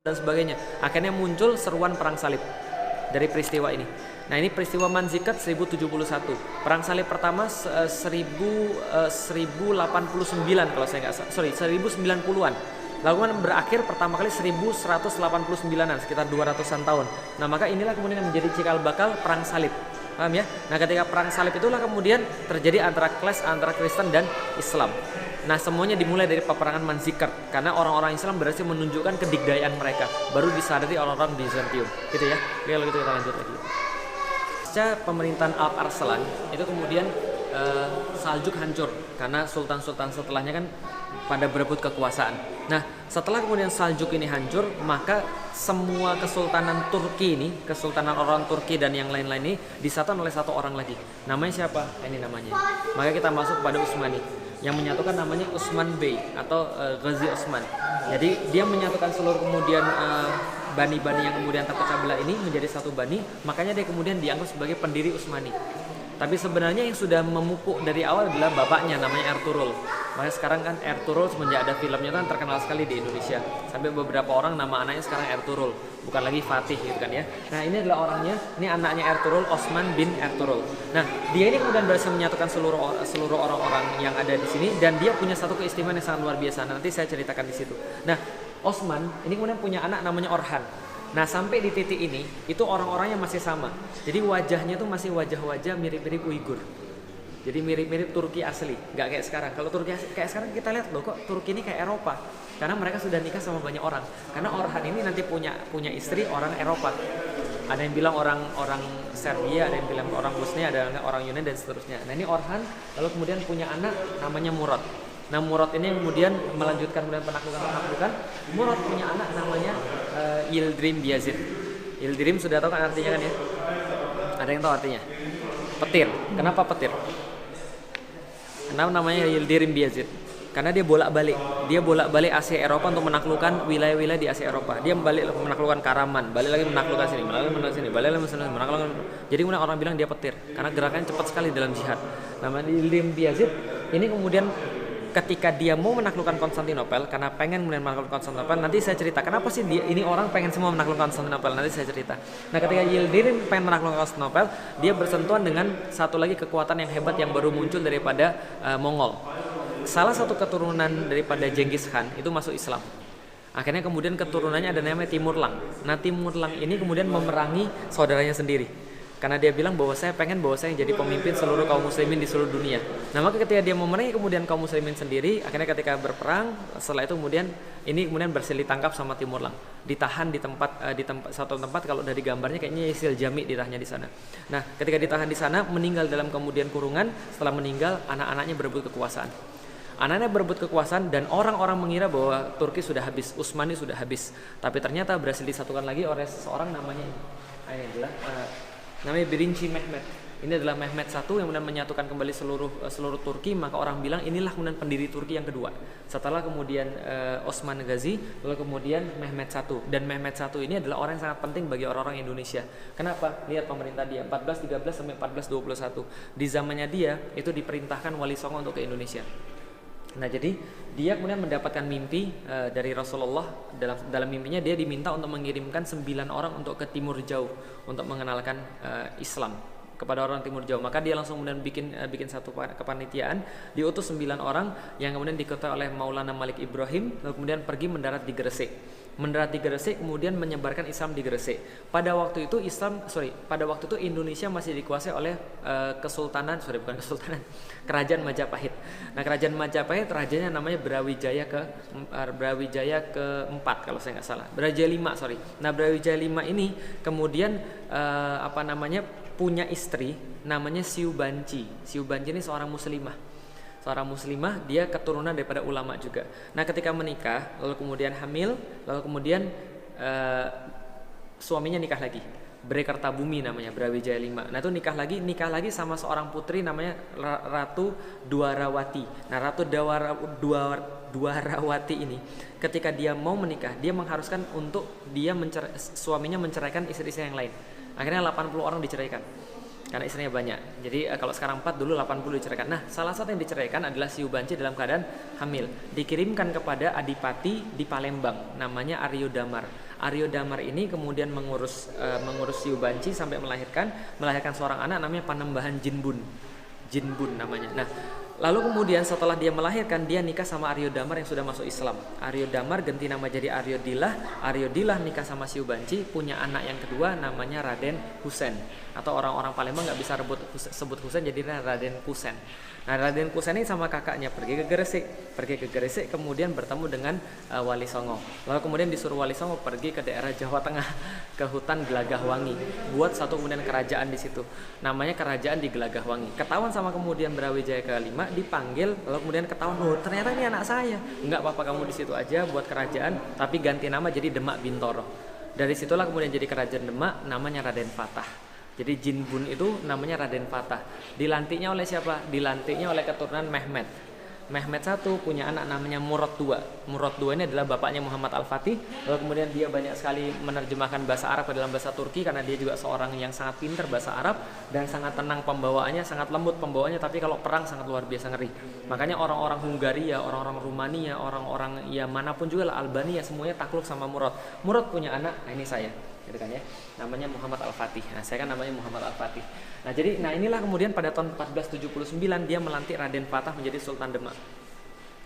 dan sebagainya. Akhirnya muncul seruan perang salib dari peristiwa ini. Nah, ini peristiwa Manzikat 1071. Perang salib pertama 1089 kalau saya nggak salah. 1090-an. Lalu berakhir pertama kali 1189-an, sekitar 200-an tahun. Nah, maka inilah kemudian menjadi cikal bakal perang salib. Paham ya? Nah, ketika perang salib itulah kemudian terjadi antara clash antara Kristen dan Islam. Nah, semuanya dimulai dari peperangan Manzikat karena orang-orang Islam berhasil menunjukkan kedigdayaan mereka, baru disadari orang-orang Bizantium. Gitu ya. Oke, kalau gitu kita lanjut lagi. Pasca pemerintahan Alp Arslan itu kemudian Saljuk hancur karena sultan-sultan setelahnya kan pada berebut kekuasaan. Nah, setelah kemudian Saljuk ini hancur, maka semua kesultanan Turki ini, kesultanan orang Turki dan yang lain-lain ini disatukan oleh satu orang lagi. Namanya siapa? Ini namanya. Maka kita masuk pada Utsmani. Yang menyatukan namanya Utsman Bey atau Ghazi Osman. Jadi dia menyatukan seluruh kemudian bani-bani yang kemudian terpecah belah ini menjadi satu bani, makanya dia kemudian dianggap sebagai pendiri Utsmani. Tapi sebenarnya yang sudah memupuk dari awal adalah bapaknya namanya Ertuğrul. Makanya sekarang kan Ertuğrul semenjak ada filmnya kan terkenal sekali di Indonesia. Sampai beberapa orang nama anaknya sekarang Ertuğrul, bukan lagi Fatih gitu kan ya. Nah, ini adalah orangnya, ini anaknya Ertuğrul, Osman bin Ertuğrul. Nah, dia ini kemudian berhasil menyatukan seluruh orang-orang yang ada di sini dan dia punya satu keistimewaan yang sangat luar biasa. Nanti saya ceritakan di situ. Nah, Osman ini kemudian punya anak namanya Orhan. Nah, sampai di titik ini itu orang-orangnya masih sama. Jadi wajahnya tuh masih wajah-wajah mirip-mirip Uighur. Jadi mirip-mirip Turki asli, nggak kayak sekarang. Kalau Turki kayak sekarang kita lihat loh, kok Turki ini kayak Eropa. Karena mereka sudah nikah sama banyak orang. Karena Orhan ini nanti punya istri orang Eropa. Ada yang bilang orang Serbia, ada yang bilang orang Bosnia, ada yang orang Yunani dan seterusnya. Nah, ini Orhan lalu kemudian punya anak namanya Murad. Nah, Murad ini yang kemudian melanjutkan penaklukan. Murad punya anak namanya Yildirim Biyazid. Yildirim sudah tahu kan artinya kan ya? Ada yang tahu artinya? Petir. Kenapa petir? Kenapa namanya Yildirim Biyazid? Karena dia bolak-balik Asia Eropa untuk menaklukkan wilayah-wilayah di Asia Eropa. Dia balik menaklukkan Karaman, balik lagi menaklukkan sini, balik lagi menaklukkan. Jadi kemudian orang bilang dia petir karena gerakannya cepat sekali dalam jihad. Namanya Yildirim Biyazid. Ini kemudian ketika dia mau menaklukkan Konstantinopel, karena pengen kemudian menaklukkan Konstantinopel, nanti saya cerita kenapa sih ini orang pengen semua menaklukkan Konstantinopel, nanti saya cerita. Nah, ketika Yildirim pengen menaklukkan Konstantinopel, dia bersentuhan dengan satu lagi kekuatan yang hebat yang baru muncul daripada Mongol. Salah satu keturunan daripada Genghis Khan itu masuk Islam. Akhirnya kemudian keturunannya ada namanya Timurlang. Nah, Timurlang ini kemudian memerangi saudaranya sendiri. Karena dia bilang bahwa saya pengen jadi pemimpin seluruh kaum muslimin di seluruh dunia. Nah, maka ketika dia memerangi kemudian kaum muslimin sendiri, akhirnya ketika berperang, setelah itu kemudian ini kemudian berhasil ditangkap sama Timurlang. Ditahan di satu tempat, kalau dari gambarnya kayaknya Yasil Jami ditahannya di sana. Nah, ketika ditahan di sana, meninggal dalam kemudian kurungan, setelah meninggal anak-anaknya berebut kekuasaan. Anaknya berebut kekuasaan dan orang-orang mengira bahwa Turki sudah habis, Utsmani sudah habis. Tapi ternyata berhasil disatukan lagi oleh seseorang namanya namanya Birinci Mehmet. Ini adalah Mehmet I yang kemudian menyatukan kembali seluruh Turki. Maka orang bilang inilah kemudian pendiri Turki yang kedua. Setelah kemudian Osman Ghazi, lalu kemudian Mehmet I. Dan Mehmet I ini adalah orang yang sangat penting bagi orang-orang Indonesia. Kenapa? Lihat pemerintah dia 1413 sampai 1421. Di zamannya dia itu diperintahkan Wali Songo untuk ke Indonesia. Nah, jadi dia kemudian mendapatkan mimpi dari Rasulullah. Dalam mimpinya dia diminta untuk mengirimkan 9 orang untuk ke timur jauh untuk mengenalkan Islam kepada orang timur jauh. Maka dia langsung kemudian bikin satu kepanitiaan, diutus 9 orang yang kemudian diketuai oleh Maulana Malik Ibrahim, lalu kemudian pergi mendarat di Gresik. Kemudian menyebarkan Islam di Gresik. Pada waktu itu Indonesia masih dikuasai oleh Kerajaan Majapahit. Nah, Kerajaan Majapahit rajanya namanya Brawijaya keempat kalau saya nggak salah. Brawijaya V. Nah, Brawijaya V ini kemudian punya istri namanya Siu Banci. Siu Banci ini seorang muslimah, dia keturunan daripada ulama juga. Nah, ketika menikah, lalu kemudian hamil, lalu kemudian suaminya nikah lagi. Brekertabumi namanya, Brawijaya V. Nah, itu nikah lagi sama seorang putri namanya Ratu Dwarawati. Nah, Ratu Dwarawati ini ketika dia mau menikah, dia mengharuskan untuk suaminya menceraikan istri-istri yang lain. Akhirnya 80 orang diceraikan. karena istrinya banyak. Jadi kalau sekarang 4, dulu 80 diceraikan. Nah, salah satu yang diceraikan adalah Siubanci dalam keadaan hamil. Dikirimkan kepada adipati di Palembang, namanya Aryo Damar. Aryo Damar ini kemudian mengurus Siubanci sampai melahirkan seorang anak namanya Panembahan Jinbun. Jinbun namanya. Nah, lalu kemudian setelah dia melahirkan, dia nikah sama Aryo Damar yang sudah masuk Islam. Aryo Damar ganti nama jadi Aryo Dilah. Aryo Dilah nikah sama Siubanci, punya anak yang kedua namanya Raden Husen. Atau orang-orang Palembang nggak bisa sebut Husen, jadi Raden Kusen. Nah, Raden Kusen ini sama kakaknya pergi ke Gresik, kemudian bertemu dengan Wali Songo. Lalu kemudian disuruh Wali Songo pergi ke daerah Jawa Tengah, ke hutan Gelagahwangi, buat satu kemudian kerajaan di situ. Namanya kerajaan di Gelagahwangi. Ketahuan sama kemudian Brawijaya kelima, dipanggil, lalu kemudian ketahuan, oh ternyata ini anak saya. Enggak apa-apa, kamu di situ aja buat kerajaan, tapi ganti nama jadi Demak Bintoro. Dari situlah kemudian jadi kerajaan Demak, namanya Raden Fatah. Jadi Jinbun itu namanya Raden Fatah. Dilantiknya oleh siapa? Dilantiknya oleh keturunan Mehmet. Mehmet I punya anak namanya Murad II. Murad II ini adalah bapaknya Muhammad Al-Fatih. Lalu kemudian dia banyak sekali menerjemahkan bahasa Arab ke dalam bahasa Turki, karena dia juga seorang yang sangat pintar bahasa Arab dan sangat tenang pembawaannya, sangat lembut pembawaannya, tapi kalau perang sangat luar biasa ngeri. Makanya orang-orang Hungaria, orang-orang Rumania, orang-orang ya manapun juga lah, Albania, semuanya takluk sama Murad. Murad punya anak, nah ini saya, gitu kan ya, namanya Muhammad Al-Fatih. Nah, saya kan namanya Muhammad Al-Fatih. Nah, jadi inilah kemudian pada tahun 1479 dia melantik Raden Fatah menjadi Sultan Demak.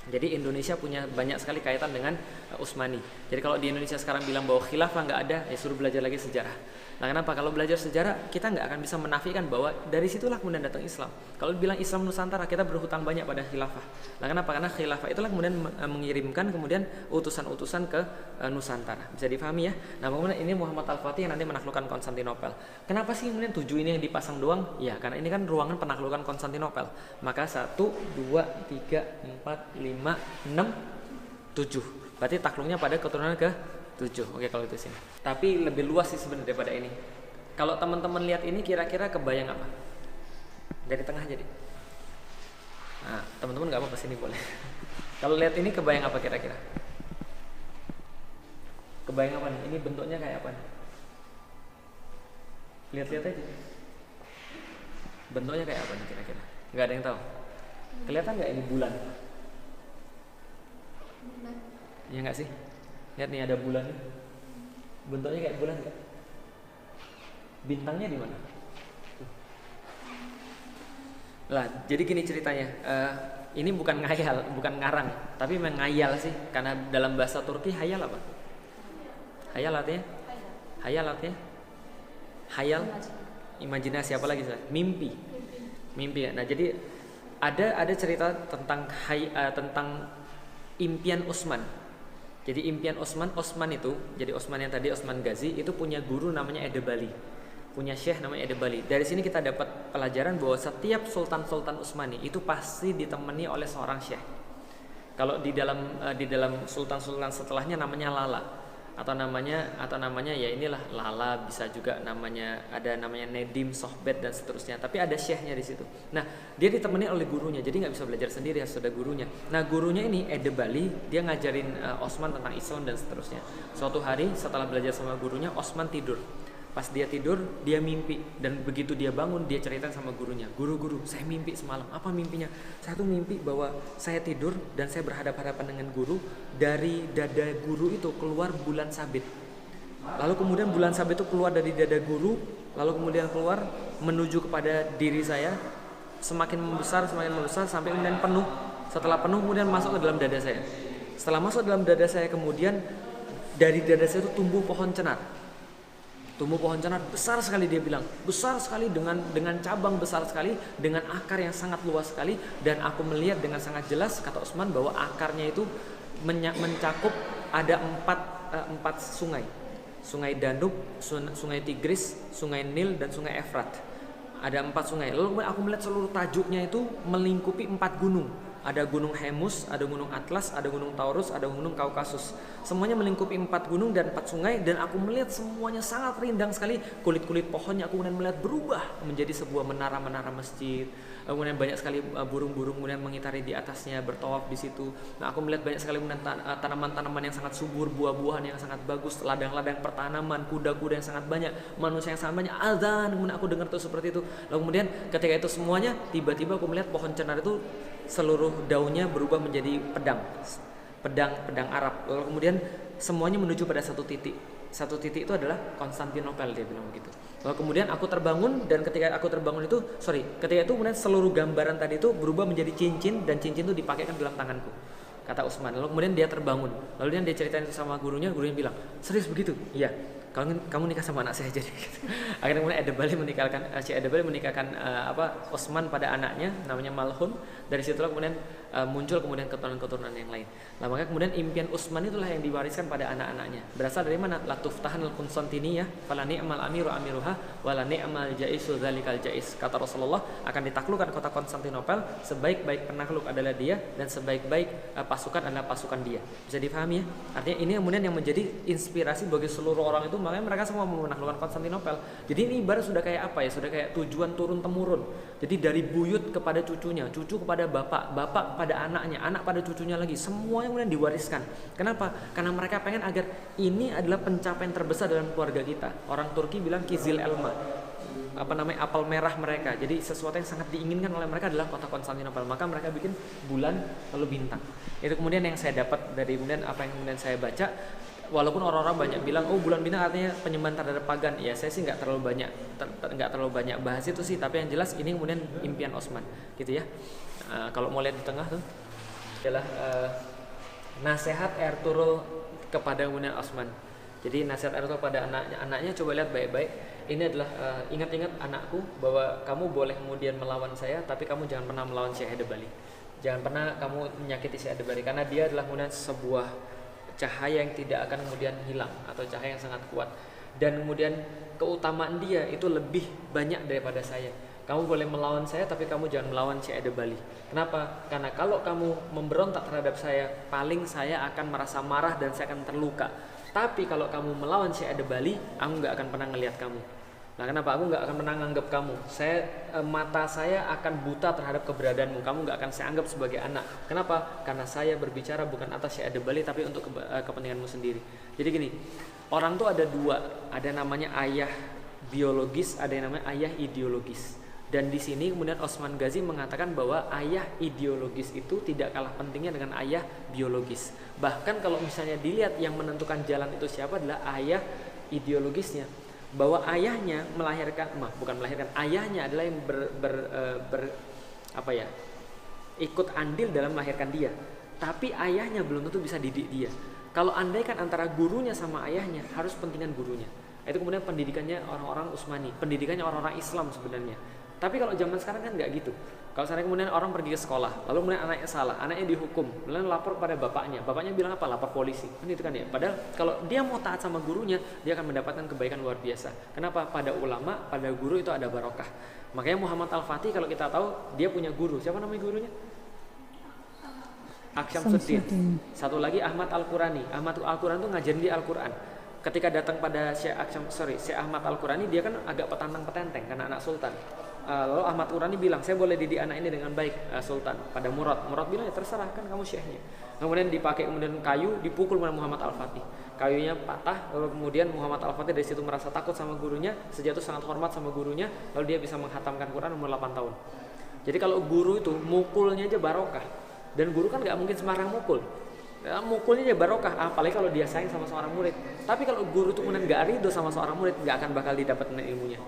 Jadi Indonesia punya banyak sekali kaitan dengan Utsmani. Jadi kalau di Indonesia sekarang bilang bahwa khilafah nggak ada, ya suruh belajar lagi sejarah. Nah, kenapa? Kalau belajar sejarah kita nggak akan bisa menafikan bahwa dari situlah kemudian datang Islam. Kalau bilang Islam Nusantara, kita berhutang banyak pada khilafah. Nah, kenapa? Karena khilafah itulah kemudian mengirimkan kemudian utusan-utusan ke Nusantara. Bisa difahami ya? Nah, kemudian ini Muhammad Al-Fatih yang nanti menaklukkan Konstantinopel. Kenapa sih kemudian 7 ini yang dipasang doang? Ya, karena ini kan ruangan penaklukan Konstantinopel. Maka 1, 2, 3, 4, 5, 6, 7. Berarti takluknya pada keturunan ke 7. Oke, kalau itu sini. Tapi lebih luas sih sebenarnya daripada ini. Kalau teman-teman lihat ini kira-kira kebayang apa? Dari tengah jadi. Nah, teman-teman nggak apa-apa, sini boleh. Kalau lihat ini kebayang apa kira-kira? Kebayang apa nih? Ini bentuknya kayak apa nih? Lihat-lihat aja. Bentuknya kayak apa nih kira-kira? Nggak ada yang tahu. Kelihatan nggak ini bulan? Iya nggak sih? Lihat nih, ada bulan. Bentuknya kayak bulan nggak? Bintangnya di mana? Lah, jadi gini ceritanya. Ini bukan ngayal, bukan ngarang, tapi mengayal sih. Karena dalam bahasa Turki hayal apa? Hayal artinya? Hayal artinya? Hayal, imajinasi, apa lagi? Mimpi. Mimpi ya. Nah, jadi ada cerita tentang tentang impian Utsman. Jadi impian Utsman itu, jadi Utsman yang tadi, Utsman Ghazi itu punya guru namanya Edebali, punya syekh namanya Edebali. Dari sini kita dapat pelajaran bahwa setiap sultan-sultan Utsmani itu pasti ditemani oleh seorang syekh. Kalau di dalam sultan-sultan setelahnya namanya Lala, atau namanya ya inilah Lala, bisa juga namanya Nedim, Sohbet dan seterusnya. Tapi ada syekhnya di situ. Nah, dia ditemani oleh gurunya, jadi nggak bisa belajar sendiri, harus ada gurunya. Nah, gurunya ini Edebali, dia ngajarin Utsman tentang Islam dan seterusnya. Suatu hari setelah belajar sama gurunya, Utsman tidur. Pas dia tidur, dia mimpi, dan begitu dia bangun, dia cerita sama gurunya, guru, saya mimpi semalam. Apa mimpinya? Saya tuh mimpi bahwa saya tidur dan saya berhadapan-hadapan dengan guru. Dari dada guru itu keluar bulan sabit. Lalu kemudian bulan sabit itu keluar dari dada guru, lalu kemudian keluar menuju kepada diri saya, semakin membesar sampai kemudian penuh. Setelah penuh kemudian masuk ke dalam dada saya. Setelah masuk dalam dada saya, kemudian dari dada saya itu tumbuh pohon cenar. Tumbuh pohon cenar besar sekali, dia bilang besar sekali, dengan cabang besar sekali, dengan akar yang sangat luas sekali, dan aku melihat dengan sangat jelas, kata Utsman, bahwa akarnya itu mencakup ada empat sungai Danub, sungai Tigris, sungai Nil, dan sungai Efrat. Ada 4 sungai. Lalu aku melihat seluruh tajuknya itu melingkupi 4 gunung. Ada gunung Hemus, ada gunung Atlas, ada gunung Taurus, ada gunung Kaukasus. Semuanya melingkupi 4 gunung dan 4 sungai, dan aku melihat semuanya sangat rindang sekali. Kulit-kulit pohonnya aku kemudian melihat berubah menjadi sebuah menara-menara masjid. Kemudian banyak sekali burung-burung kemudian mengitari di atasnya, bertawaf di situ. Nah, aku melihat banyak sekali tanaman-tanaman yang sangat subur, buah-buahan yang sangat bagus, ladang-ladang pertanaman, kuda-kuda yang sangat banyak, manusia yang sangat banyak. Azan, kemudian aku dengar tuh seperti itu. Lalu kemudian ketika itu semuanya, tiba-tiba aku melihat pohon cenar itu seluruh daunnya berubah menjadi pedang Arab. Lalu kemudian semuanya menuju pada satu titik. Satu titik itu adalah Konstantinopel, dia bilang begitu. Lalu kemudian aku terbangun, dan ketika aku terbangun itu, ketika itu kemudian seluruh gambaran tadi itu berubah menjadi cincin, dan cincin itu dipakaikan dalam tanganku, kata Utsman. Lalu kemudian dia terbangun. Lalu dia ceritain itu sama gurunya bilang, serius begitu? Iya. Kamu nikah sama anak saya jadi. Akhirnya kemudian Syekh Ede Bali menikahkan Utsman pada anaknya namanya Malhun. Dari situlah kemudian muncul kemudian keturunan-keturunan yang lain. Nah, maka kemudian impian Utsman itulah yang diwariskan pada anak-anaknya. Berasal dari mana? La tuftahanul Konstantiniyah fala ni'mal amiru amiruha wala ni'mal jaisu dzalikal jais. Kata Rasulullah, akan ditaklukkan kota Konstantinopel, sebaik-baik penakluk adalah dia, dan sebaik-baik pasukan adalah pasukan dia. Bisa difahami ya? Artinya ini kemudian yang menjadi inspirasi bagi seluruh orang itu, makanya mereka semua mau menaklukkan Konstantinopel. Jadi ini ibarat sudah kayak apa ya? Sudah kayak tujuan turun temurun. Jadi dari buyut kepada cucunya, cucu kepada bapak, bapak kepada anaknya, anak pada cucunya lagi, semuanya kemudian diwariskan. Kenapa? Karena mereka pengen agar ini adalah pencapaian terbesar dalam keluarga kita. Orang Turki bilang kizil elma, apel merah mereka. Jadi sesuatu yang sangat diinginkan oleh mereka adalah kota Konstantinopel. Maka mereka bikin bulan lalu bintang. Itu kemudian yang saya dapat dari kemudian apa yang kemudian saya baca. Walaupun orang-orang banyak bilang, oh bulan bintang artinya penyembahan terhadap pagan. Ya saya sih nggak terlalu banyak bahas itu sih. Tapi yang jelas ini kemudian impian Utsman, gitu ya. Kalau mau lihat di tengah tuh adalah nasihat Ertuğrul kepada kemudian Utsman. Jadi nasihat Ertuğrul pada anaknya coba lihat baik-baik. Ini adalah ingat-ingat anakku bahwa kamu boleh kemudian melawan saya, tapi kamu jangan pernah melawan Syekh Ede Bali. Jangan pernah kamu menyakiti Syekh Ede Bali, karena dia adalah kemudian sebuah cahaya yang tidak akan kemudian hilang, atau cahaya yang sangat kuat, dan kemudian keutamaan dia itu lebih banyak daripada saya. Kamu boleh melawan saya, tapi kamu jangan melawan Syekh Ede Bali. Kenapa? Karena kalau kamu memberontak terhadap saya, paling saya akan merasa marah dan saya akan terluka. Tapi kalau kamu melawan Syekh Ede Bali, aku nggak akan pernah ngelihat kamu. Nah, kenapa? Aku nggak akan pernah nganggap kamu. Mata saya akan buta terhadap keberadaanmu. Kamu nggak akan saya anggap sebagai anak. Kenapa? Karena saya berbicara bukan atas Syekh Ede Bali, tapi untuk kepentinganmu sendiri. Jadi gini, orang tuh ada dua. Ada namanya ayah biologis, ada yang namanya ayah ideologis. Dan di sini kemudian Osman Ghazi mengatakan bahwa ayah ideologis itu tidak kalah pentingnya dengan ayah biologis. Bahkan kalau misalnya dilihat yang menentukan jalan itu siapa adalah ayah ideologisnya. Bahwa ayahnya ayahnya adalah yang ikut andil dalam melahirkan dia, tapi ayahnya belum tentu bisa didik dia. Kalau andaikan antara gurunya sama ayahnya, harus pentingan gurunya. Itu kemudian pendidikannya orang-orang Utsmani, pendidikannya orang-orang Islam sebenarnya. Tapi kalau zaman sekarang kan nggak gitu. Kalau sekarang kemudian orang pergi ke sekolah, lalu kemudian anaknya salah, anaknya dihukum, lalu lapor pada bapaknya bilang apa? Lapor polisi, kan itu kan ya. Padahal kalau dia mau taat sama gurunya, dia akan mendapatkan kebaikan luar biasa. Kenapa? Pada ulama, pada guru itu ada barokah. Makanya Muhammad Al-Fatih kalau kita tahu dia punya guru, siapa namanya gurunya? Aksyamsuddin. Satu lagi Ahmad Al-Qurani. Ahmad Al-Qurani itu ngajarin dia Al-Quran. Ketika datang pada Syekh Ahmad Al-Qurani, dia kan agak petantang-petenteng karena anak sultan. Lalu Ahmad Al-Qurani bilang, saya boleh didik anak ini dengan baik, Sultan. Pada Murad bilang, ya terserah, kan kamu syekhnya. Kemudian dipakai kemudian kayu, dipukul oleh Muhammad Al-Fatih. Kayunya patah, lalu kemudian Muhammad Al-Fatih dari situ merasa takut sama gurunya, sejak itu sangat hormat sama gurunya, lalu dia bisa menghatamkan Quran umur 8 tahun. Jadi kalau guru itu mukulnya aja barokah, dan guru kan nggak mungkin sembarang mukul. Ya, mukulnya aja barokah, apalagi kalau dia sayang sama seorang murid. Tapi kalau guru itu kemudian nggak ridho sama seorang murid, nggak akan bakal didapetin ilmunya.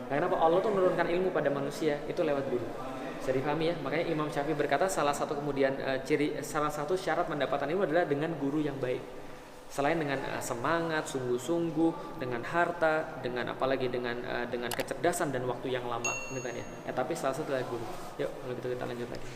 Karena apa? Allah tuh menurunkan ilmu pada manusia itu lewat guru. Bisa dipahami ya? Makanya Imam Syafi'i berkata salah satu syarat mendapatkan ilmu adalah dengan guru yang baik. Selain dengan semangat, sungguh-sungguh, dengan harta, dengan apalagi dengan kecerdasan dan waktu yang lama, gitu kan ya. Tapi salah satu adalah guru. Yuk, kalau gitu kita lanjut lagi.